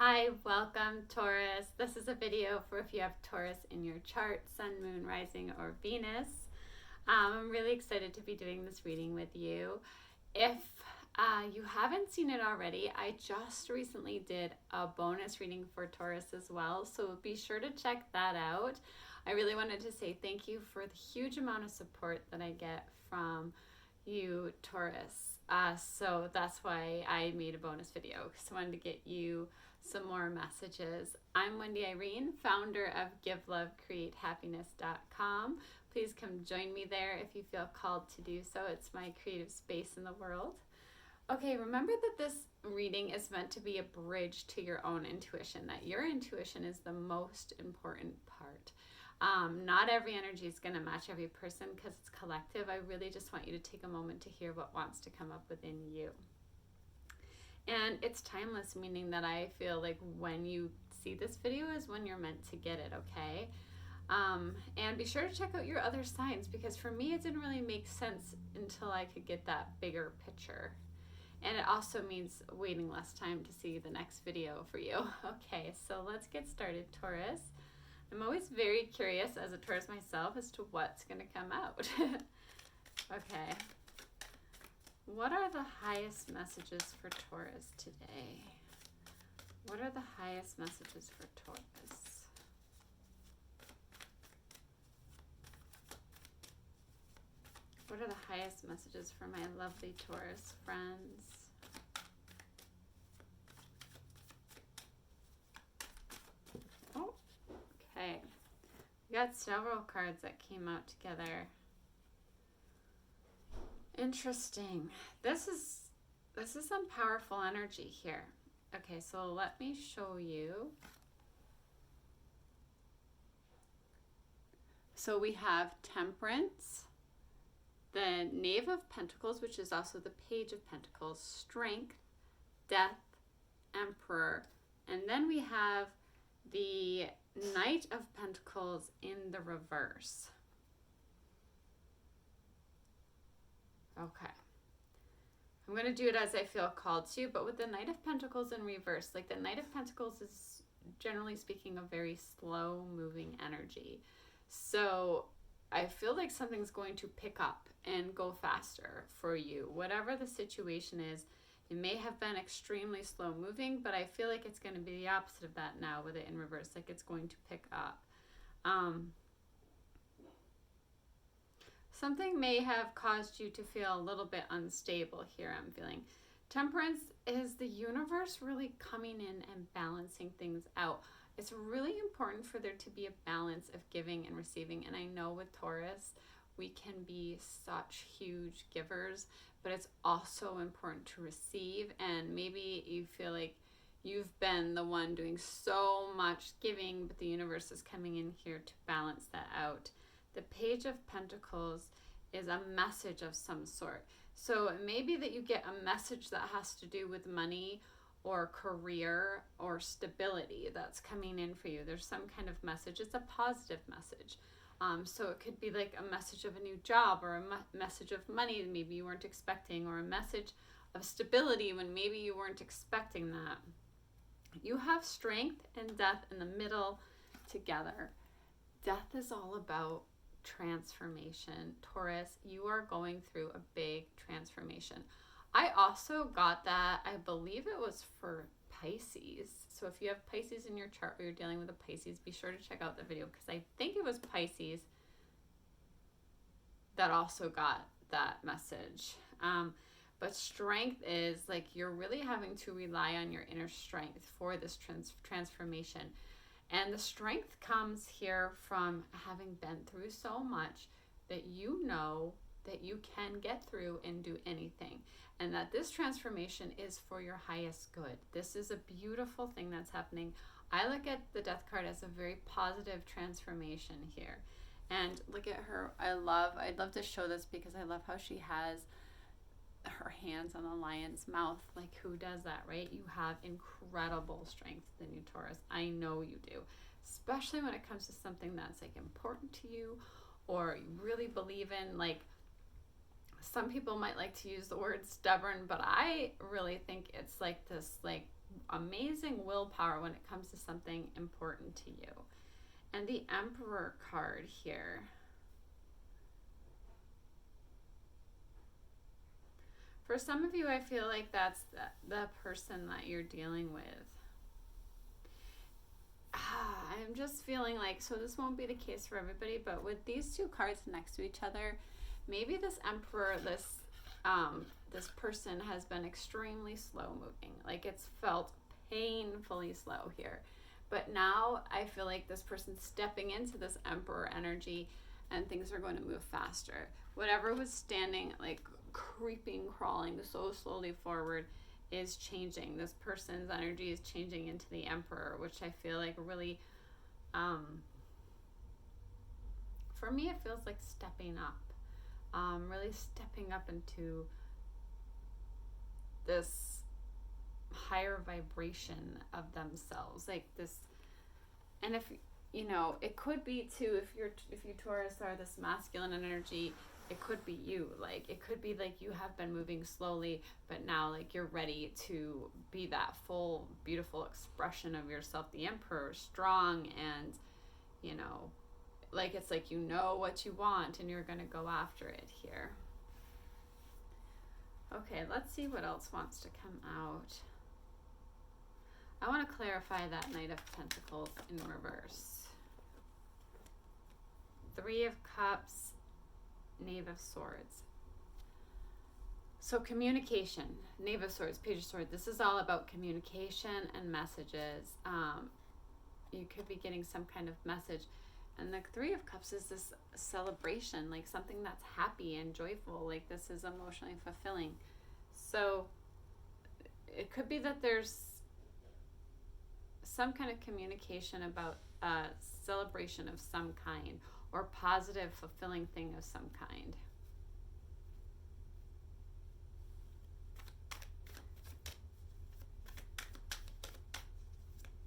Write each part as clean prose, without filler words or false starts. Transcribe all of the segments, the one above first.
Hi, welcome Taurus. This is a video for if you have Taurus in your chart, Sun, Moon, Rising, or Venus. I'm really excited to be doing this reading with you. If you haven't seen it already, I just recently did a bonus reading for Taurus as well, so be sure to check that out. I really wanted to say thank you for the huge amount of support that I get from you, Taurus. So that's why I made a bonus video, because I wanted to get you some more messages. I'm Wendy Irene, founder of GiveLoveCreateHappiness.com. Please come join me there if you feel called to do so. It's my creative space in the world. Okay, remember that this reading is meant to be a bridge to your own intuition, that your intuition is the most important part. Not every energy is going to match every person because it's collective. I really just want you to take a moment to hear what wants to come up within you. And it's timeless, meaning that I feel like when you see this video is when you're meant to get it, okay? And be sure to check out your other signs, because for me it didn't really make sense until I could get that bigger picture. And it also means waiting less time to see the next video for you. Okay, so let's get started, Taurus. I'm always very curious as a Taurus myself as to what's going to come out. Okay. What are the highest messages for Taurus today? What are the highest messages for Taurus? What are the highest messages for my lovely Taurus friends? Oh, okay. We got several cards that came out together. Interesting. This is some powerful energy here. Okay, so let me show you. So we have Temperance, the Knave of Pentacles, which is also the Page of Pentacles, Strength, Death, Emperor, and then we have the Knight of Pentacles in the reverse. Okay. I'm going to do it as I feel called to, but with the Knight of Pentacles in reverse, like the Knight of Pentacles is generally speaking a very slow moving energy. So I feel like something's going to pick up and go faster for you. Whatever the situation is, it may have been extremely slow moving, but I feel like it's going to be the opposite of that now with it in reverse, like it's going to pick up. Something may have caused you to feel a little bit unstable here, I'm feeling. Temperance is the universe really coming in and balancing things out. It's really important for there to be a balance of giving and receiving. And I know with Taurus, we can be such huge givers, but it's also important to receive. And maybe you feel like you've been the one doing so much giving, but the universe is coming in here to balance that out. The Page of Pentacles is a message of some sort. So it may be that you get a message that has to do with money or career or stability that's coming in for you. There's some kind of message. It's a positive message. So it could be like a message of a new job, or a message of money that maybe you weren't expecting, or a message of stability when maybe you weren't expecting that. You have Strength and Death in the middle together. Death is all about transformation. Taurus, you are going through a big transformation. I also got that, I believe it was for Pisces. So if you have Pisces in your chart, or you're dealing with a Pisces, be sure to check out the video, because I think it was Pisces that also got that message. But strength is like you're really having to rely on your inner strength for this transformation. And the strength comes here from having been through so much that you know that you can get through and do anything. And that this transformation is for your highest good. This is a beautiful thing that's happening. I look at the Death card as a very positive transformation here. And look at her. I'd love to show this, because I love how she has her hands on the lion's mouth. Like, who does that, right? You have incredible strength in you, Taurus. I know you do, especially when it comes to something that's like important to you or you really believe in. Like, some people might like to use the word stubborn, but I really think it's like this like amazing willpower when it comes to something important to you. And the Emperor card here. For some of you, I feel like that's the person that you're dealing with. I'm just feeling like, so this won't be the case for everybody, but with these two cards next to each other, maybe this Emperor, this person has been extremely slow moving. Like it's felt painfully slow here. But now I feel like this person's stepping into this Emperor energy and things are going to move faster. Whatever was standing, like creeping, crawling so slowly forward is changing. This person's energy is changing into the Emperor, which I feel like really, for me, it feels like stepping up. Really stepping up into this higher vibration of themselves, like this. And if you know, it could be too, if you Taurus are this masculine energy, it could be you. Like it could be like you have been moving slowly, but now like you're ready to be that full beautiful expression of yourself, the Emperor, strong, and you know, like it's like you know what you want and you're gonna go after it here. Okay, let's see what else wants to come out. I want to clarify that Knight of Pentacles in reverse. 3 of Cups, Knave of Swords. So communication, Knave of Swords, Page of Swords. This is all about communication and messages. You could be getting some kind of message. And the 3 of Cups is this celebration, like something that's happy and joyful. Like this is emotionally fulfilling. So it could be that there's some kind of communication about a celebration of some kind, or positive, fulfilling thing of some kind.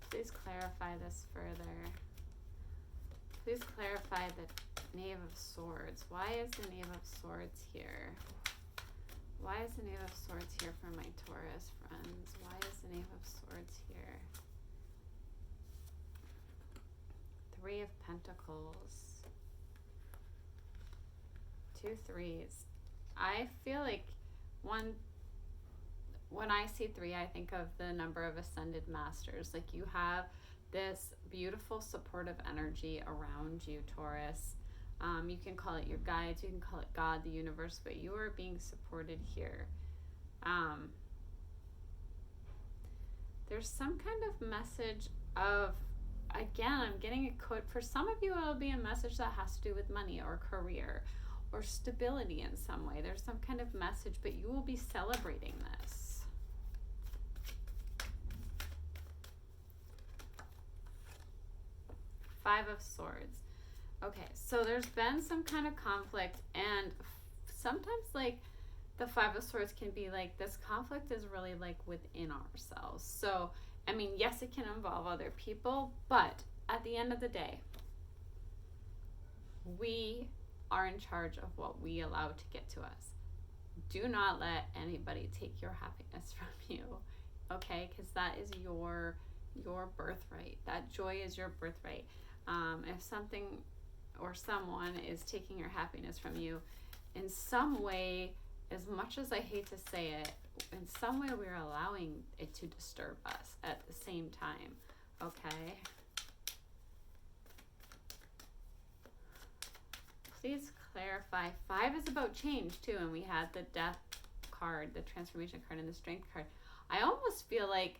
Please clarify this further. Please clarify the Knave of Swords. Why is the Knave of Swords here? Why is the Knave of Swords here for my Taurus friends? Why is the Knave of Swords here? 3 of Pentacles. 2 threes. I feel like when I see 3, I think of the number of ascended masters. Like you have this beautiful supportive energy around you, Taurus. You can call it your guides, you can call it God, the universe, but you are being supported here. There's some kind of message of, again, I'm getting a quote. For some of you, it'll be a message that has to do with money or career or stability in some way. There's some kind of message, but you will be celebrating this. Five of Swords. Okay, so there's been some kind of conflict, and sometimes like the 5 of Swords can be like, this conflict is really like within ourselves. So, I mean, yes, it can involve other people, but at the end of the day, we are in charge of what we allow to get to us. Do not let anybody take your happiness from you, okay? Because that is your birthright. That joy is your birthright. If something or someone is taking your happiness from you in some way, as much as I hate to say it, in some way we're allowing it to disturb us at the same time, okay? Please clarify. 5 is about change too, and we had the Death card, the Transformation card, and the Strength card. I almost feel like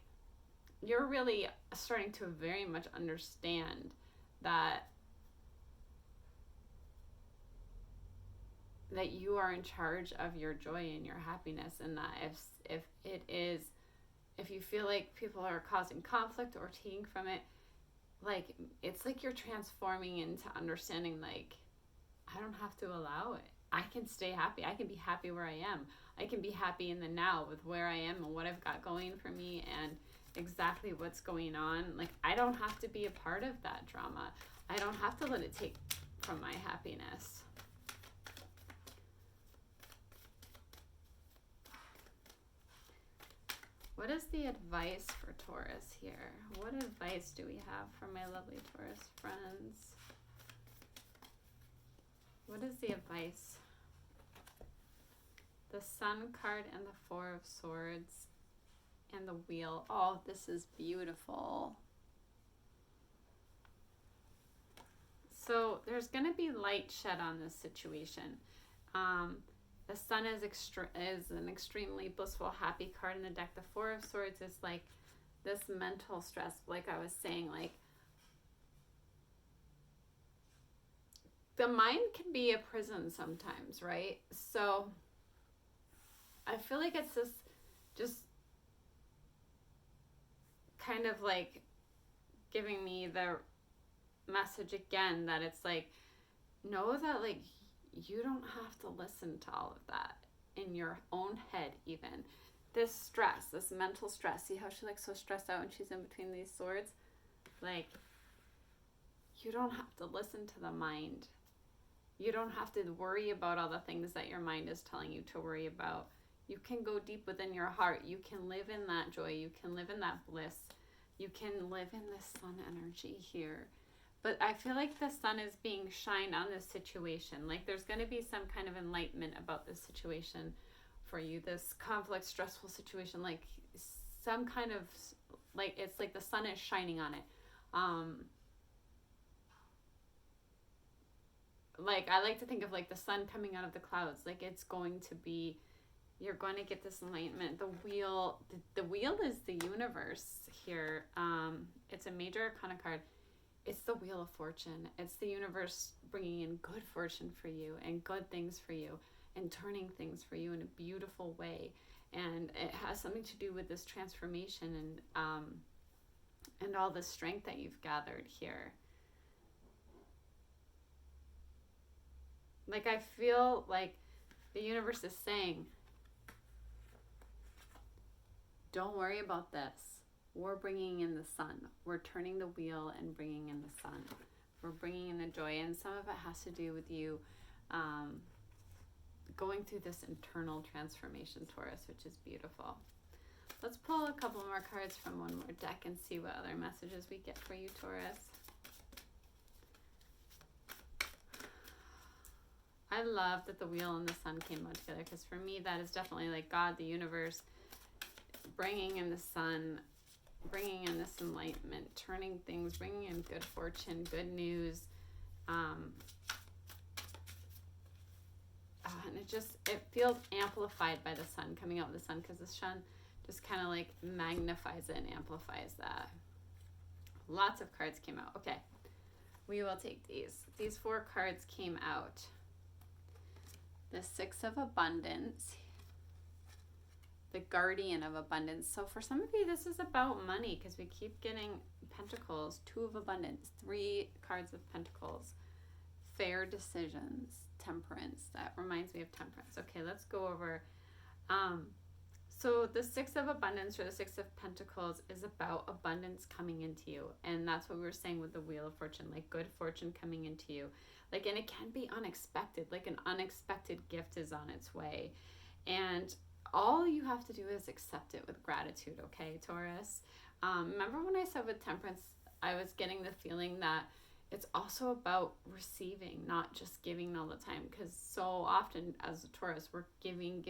you're really starting to very much understand that you are in charge of your joy and your happiness, and that if you feel like people are causing conflict or taking from it, like it's like you're transforming into understanding, like, I don't have to allow it. I can stay happy. I can be happy where I am. I can be happy in the now with where I am and what I've got going for me and exactly what's going on. Like, I don't have to be a part of that drama. I don't have to let it take from my happiness. What is the advice for Taurus here? What advice do we have for my lovely Taurus friends? What is the advice? The Sun card and the Four of Swords and the Wheel. Oh, this is beautiful. So there's going to be light shed on this situation. The Sun is an extremely blissful, happy card in the deck. The Four of Swords is like this mental stress, like I was saying, like the mind can be a prison sometimes, right? So I feel like it's this just kind of like giving me the message again that it's like, know that like you don't have to listen to all of that in your own head. Even this stress, this mental stress, see how she like so stressed out when she's in between these swords? Like, you don't have to listen to the mind. You don't have to worry about all the things that your mind is telling you to worry about. You can go deep within your heart. You can live in that joy. You can live in that bliss. You can live in this Sun energy here. But I feel like the Sun is being shined on this situation. Like there's going to be some kind of enlightenment about this situation for you. This conflict, stressful situation, like some kind of, like it's like the Sun is shining on it. Like I like to think of like the sun coming out of the clouds. Like it's going to be, you're going to get this enlightenment. The wheel is the universe here. It's a major arcana card. It's the Wheel of Fortune. It's the universe bringing in good fortune for you and good things for you and turning things for you in a beautiful way. And it has something to do with this transformation and all the strength that you've gathered here. Like I feel like the universe is saying, don't worry about this. We're bringing in the sun. We're turning the wheel and bringing in the sun. We're bringing in the joy. And some of it has to do with you going through this internal transformation, Taurus, which is beautiful. Let's pull a couple more cards from one more deck and see what other messages we get for you, Taurus. I love that the wheel and the sun came out together, because for me that is definitely like God, the universe, bringing in the sun, bringing in this enlightenment, turning things, bringing in good fortune, good news. And it feels amplified by the sun, coming out of the sun, because the sun just kind of like magnifies it and amplifies that. Lots of cards came out. Okay, we will take these. These 4 cards came out. The Six of Abundance, the Guardian of Abundance. So for some of you, this is about money, because we keep getting Pentacles, 2 of Abundance, 3 cards of Pentacles, fair decisions, Temperance. That reminds me of Temperance. Okay, let's go over. So the Six of Abundance, or the Six of Pentacles, is about abundance coming into you. And that's what we were saying with the Wheel of Fortune, like good fortune coming into you. Like, and it can be unexpected, like an unexpected gift is on its way. And all you have to do is accept it with gratitude, okay, Taurus? Remember when I said with Temperance, I was getting the feeling that it's also about receiving, not just giving all the time, because so often as a Taurus, we're giving,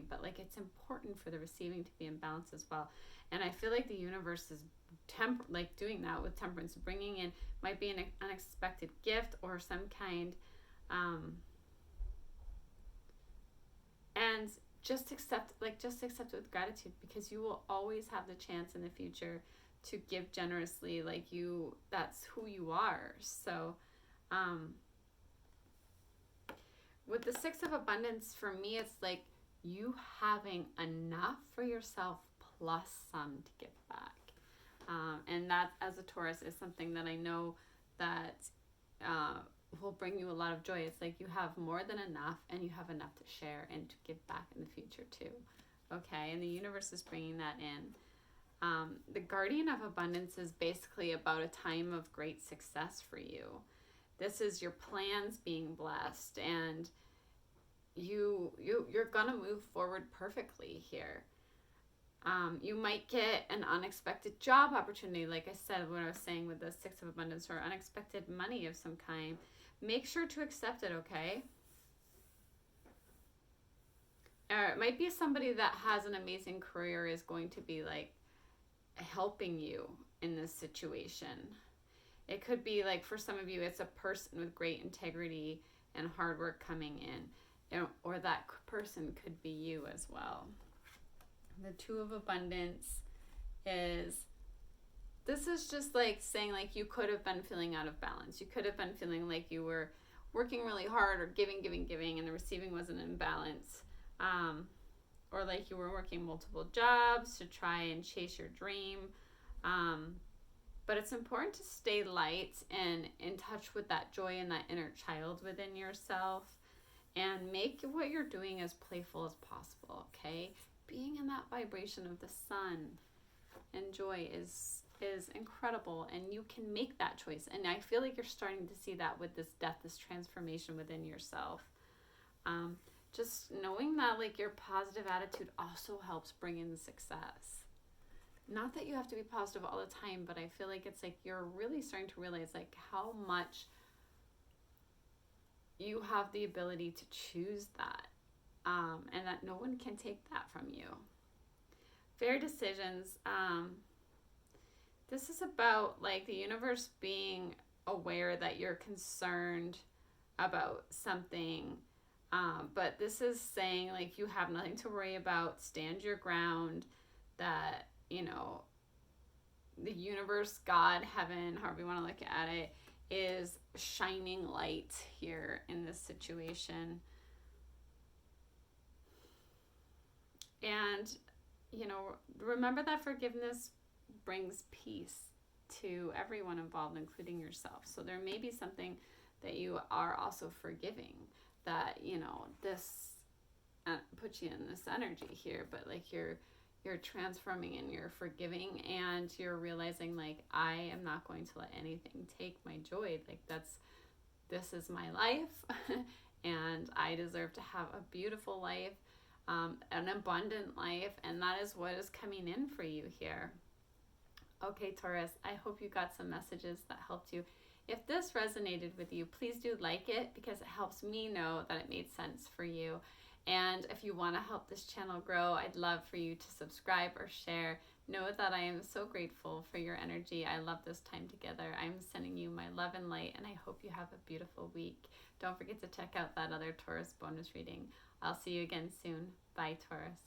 but like it's important for the receiving to be in balance as well. And I feel like the universe is like doing that with Temperance, bringing in, might be an unexpected gift or some kind, and just accept it with gratitude, because you will always have the chance in the future to give generously. Like that's who you are. So with the Six of Abundance, for me, it's like you having enough for yourself plus some to give back. And that, as a Taurus, is something that I know that will bring you a lot of joy. It's like you have more than enough, and you have enough to share and to give back in the future too. Okay, and the universe is bringing that in. The Guardian of Abundance is basically about a time of great success for you. This is your plans being blessed, and you're gonna move forward perfectly here. You might get an unexpected job opportunity, like I said, what I was saying with the Six of Abundance, or unexpected money of some kind. Make sure to accept it, okay? Or it might be somebody that has an amazing career is going to be like helping you in this situation. It could be like, for some of you, it's a person with great integrity and hard work coming in, or that person could be you as well. The Two of Abundance this is just like saying, like, you could have been feeling out of balance. You could have been feeling like you were working really hard or giving, and the receiving wasn't in balance. Or like you were working multiple jobs to try and chase your dream. But it's important to stay light and in touch with that joy and that inner child within yourself, and make what you're doing as playful as possible, okay? Being in that vibration of the sun and joy is incredible, and you can make that choice. And I feel like you're starting to see that with this death, this transformation within yourself. Just knowing that, like, your positive attitude also helps bring in success. Not that you have to be positive all the time, but I feel like it's like you're really starting to realize like how much you have the ability to choose that, and that no one can take that from you. Fair decisions. This is about like the universe being aware that you're concerned about something, but this is saying like you have nothing to worry about. Stand your ground. That, you know, the universe, God, heaven, however you want to look at it, is shining light here in this situation. And, you know, remember that forgiveness brings peace to everyone involved, including yourself. So there may be something that you are also forgiving, that, you know, this puts you in this energy here, but like you're transforming and you're forgiving, and you're realizing like, I am not going to let anything take my joy. Like this is my life and I deserve to have a beautiful life, an abundant life, and that is what is coming in for you here. Okay, Taurus, I hope you got some messages that helped you. If this resonated with you, please do like it, because it helps me know that it made sense for you. And if you want to help this channel grow, I'd love for you to subscribe or share. Know that I am so grateful for your energy. I love this time together. I'm sending you my love and light, and I hope you have a beautiful week. Don't forget to check out that other Taurus bonus reading. I'll see you again soon. Bye, Taurus.